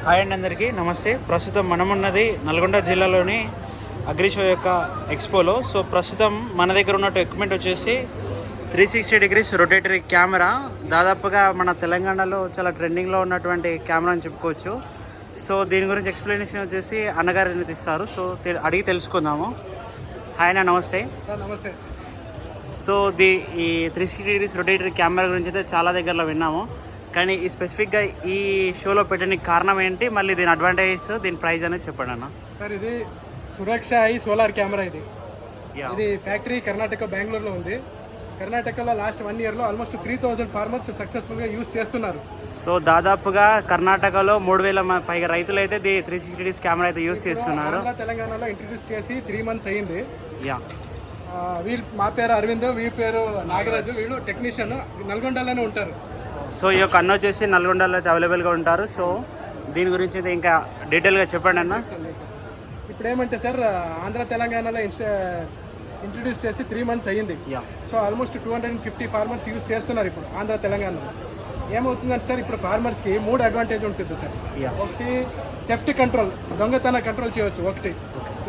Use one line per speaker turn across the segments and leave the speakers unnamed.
Hi అండి, అందరికీ నమస్తే. ప్రస్తుతం మనమున్నది నల్గొండ జిల్లాలోని అగ్రిషో యొక్క ఎక్స్పోలో. సో ప్రస్తుతం మన దగ్గర ఉన్నట్టు ఎక్విప్మెంట్ వచ్చేసి 360 డిగ్రీస్ రొటేటరీ కెమెరా. దాదాపుగా మన తెలంగాణలో చాలా ట్రెండింగ్లో ఉన్నటువంటి కెమెరా అని చెప్పుకోవచ్చు. సో దీని గురించి ఎక్స్ప్లెనేషన్ వచ్చేసి అన్నగారిని ఇస్తారు. సో అడిగి తెలుసుకుందాము. హాయ్ అన్న, నమస్తే.
నమస్తే.
సో ఈ 360 డిగ్రీస్ రొటేటరీ కెమెరా గురించి అయితే చాలా దగ్గరలో విన్నాము, కానీ ఈ స్పెసిఫిక్గా ఈ షోలో పెట్టడానికి కారణం ఏంటి, మళ్ళీ దీని అడ్వాంటేజెస్, దీని ప్రైస్ అనేది చెప్పండి అన్న.
సార్, ఇది సురక్ష సోలార్ కెమెరా. ఇది ఫ్యాక్టరీ కర్ణాటక బెంగళూరులో ఉంది. కర్ణాటకలో లాస్ట్ 1 yearలో ఆల్మోస్ట్ 3000 ఫార్మర్స్ సక్సెస్ఫుల్గా యూజ్ చేస్తున్నారు.
సో దాదాపుగా కర్ణాటకలో 3000 పైగా రైతులు అయితే 360 డిగ్రీస్ కెమెరా అయితే యూజ్ చేస్తున్నారు.
తెలంగాణలో ఇంట్రడ్యూస్ చేసి 3 months అయ్యింది.
యా,
వీళ్ళు, మా పేరు అరవింద్, వీళ్ళ పేరు నాగరాజు. వీళ్ళు టెక్నీషియన్, నల్గొండలోనే ఉంటారు.
సో ఈ యొక్క అన్న వచ్చేసి నల్గొండలో అయితే అవైలబుల్గా ఉంటారు. సో దీని గురించి అయితే ఇంకా డీటెయిల్గా చెప్పండి అన్న.
ఇప్పుడు ఏమంటే సార్, ఆంధ్ర తెలంగాణలో ఇంట్రడ్యూస్ చేసి 3 months అయ్యింది. సో ఆల్మోస్ట్ 250 ఫార్మర్స్ యూజ్ చేస్తున్నారు ఇప్పుడు ఆంధ్ర తెలంగాణలో. ఏమవుతుందంటే సార్, ఇప్పుడు ఫార్మర్స్కి 3 అడ్వాంటేజ్ ఉంటుంది సార్. ఒకటి, థెఫ్ట్ కంట్రోల్, దొంగతన కంట్రోల్ చేయవచ్చు ఒకటి.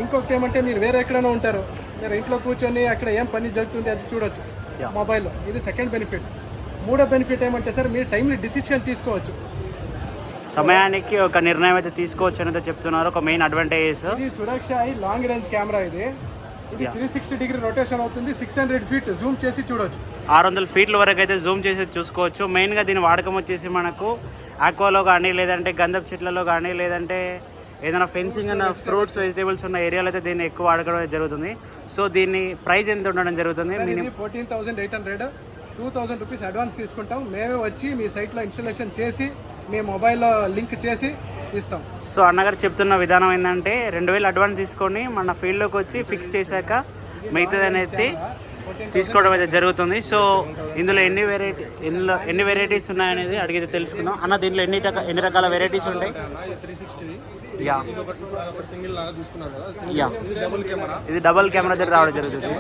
ఇంకొకటి ఏమంటే, మీరు వేరే ఎక్కడైనా ఉంటారు, మీరు ఇంట్లో కూర్చొని అక్కడ ఏం పని జరుగుతుంది అది చూడొచ్చు మొబైల్లో. ఇది సెకండ్ బెనిఫిట్. మూడో బెనిఫిట్ ఏమంటే సార్, మీరు టైంలో డిసిషన్ తీసుకోవచ్చు,
సమయానికి ఒక నిర్ణయం అయితే తీసుకోవచ్చు అనేది చెప్తున్నారు. ఒక మెయిన్ అడ్వాంటేజెస్.
ఇది సురక్ష లాంగ్ రేంజ్ కెమెరా. ఇది 360 డిగ్రీ రొటేషన్ అవుతుంది. 600 feet జూమ్ చేసి చూడవచ్చు.
600 feet వరకు అయితే జూమ్ చేసి చూసుకోవచ్చు. మెయిన్గా దీని వాడకం వచ్చేసి మనకు ఆక్వాలో కానీ, లేదంటే గంధపు చెట్లలో కానీ, లేదంటే ఏదైనా ఫెన్సింగ్ అన్న ఫ్రూట్స్ వెజిటేబుల్స్ ఉన్న ఏరియాలో అయితే దీన్ని ఎక్కువ వాడకం జరుగుతుంది. సో దీన్ని ప్రైస్ ఎంత ఉండడం జరుగుతుంది?
మినిమం 14,800. 2,000 rupees అడ్వాన్స్ తీసుకుంటాం. మేమే వచ్చి మీ సైట్లో ఇన్స్టాలేషన్ చేసి మీ మొబైల్లో లింక్ చేసి ఇస్తాం.
సో అన్నగారు చెప్తున్న విధానం ఏంటంటే, 2,000 అడ్వాన్స్ తీసుకొని మన ఫీల్డ్లోకి వచ్చి ఫిక్స్ చేశాక మిగతాది అనేది తీసుకోవడం అయితే జరుగుతుంది. సో ఇందులో ఎన్ని వెరైటీస్ ఉన్నాయనేది అడిగితే తెలుసుకుందాం. అన్న, దీంట్లో ఎన్ని రకాల వెరైటీస్ ఉంటాయి? యా, ఇది డబుల్ కెమెరా దగ్గర రావడం జరుగుతుంది.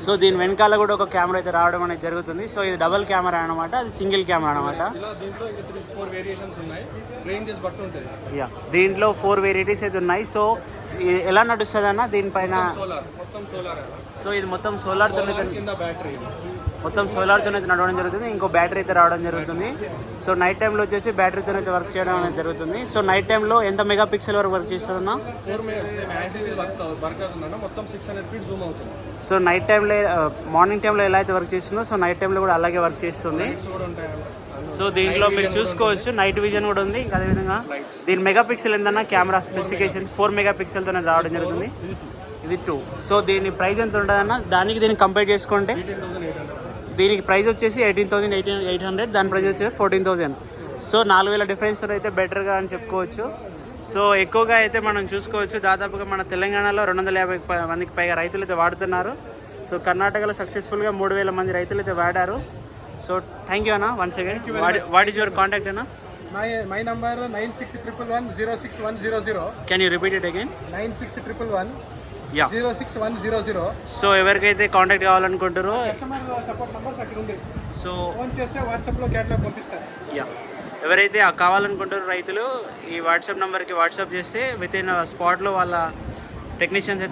సో దీని వెనకాల కూడా ఒక కెమెరా అయితే రావడం అనేది జరుగుతుంది. సో ఇది డబుల్ కెమెరా అనమాట, అది సింగిల్ కెమెరా అనమాట. యా, దీంట్లో 4 వెరైటీస్ అయితే ఉన్నాయి. సో ఎలా నడుస్తుంది అన్న దీనిపైన? సో ఇది మొత్తం సోలార్తో అయితే నడవడం జరుగుతుంది. ఇంకో బ్యాటరీ అయితే రావడం జరుగుతుంది. సో నైట్ టైంలో వచ్చేసి బ్యాటరీతో అయితే వర్క్ చేయడం అనేది జరుగుతుంది. సో నైట్ టైంలో ఎంత మెగా పిక్సెల్ వరకు వర్క్ చేస్తుందన్నా? సో నైట్ టైంలో, మార్నింగ్ టైంలో ఎలా అయితే వర్క్ చేస్తుందో, సో నైట్ టైంలో కూడా అలాగే వర్క్ చేస్తుంది. సో దీంట్లో మీరు చూసుకోవచ్చు, నైట్ విజన్ కూడా ఉంది. ఇంకా అదేవిధంగా దీని మెగా పిక్సెల్ ఏంటన్నా కెమెరా స్పెసిఫికేషన్ 4 megapixelతోనే రావడం జరుగుతుంది. ఇది 2. సో దీని ప్రైస్ ఎంత ఉంటుందన్న? దీనికి కంపేర్ చేసుకుంటే దీనికి ప్రైస్ వచ్చేసి 18,800, దాని ప్రైస్ వచ్చేసి 14,000. సో 4,000 డిఫరెన్స్తో అయితే బెటర్గా అని చెప్పుకోవచ్చు. సో ఎక్కువగా అయితే మనం చూసుకోవచ్చు, దాదాపుగా మన తెలంగాణలో 250 మందికి పైగా రైతులు అయితే వాడుతున్నారు. సో కర్ణాటకలో సక్సెస్ఫుల్గా 3,000 మంది రైతులు అయితే వాడారు. సో థ్యాంక్ యూ అన్న. Once again, what is your contact అన్న?
My number 9611161100.
Can you repeat it again?
9611161100.
So ఎవరికైతే కాంటాక్ట్ కావాలనుకుంటారో
కస్టమర్ సపోర్ట్ నంబర్స్ అక్కడ ఉంది.
సో
ఫోన్ చేస్తే వాట్సాప్లో క్యాటలాగ్ పంపిస్తారు.
యా, ఎవరైతే కావాలనుకుంటారో రైతులు ఈ వాట్సాప్ నెంబర్కి వాట్సాప్ చేస్తే విత్ ఇన్ స్పాట్లో వాళ్ళ టెక్నీషియన్స్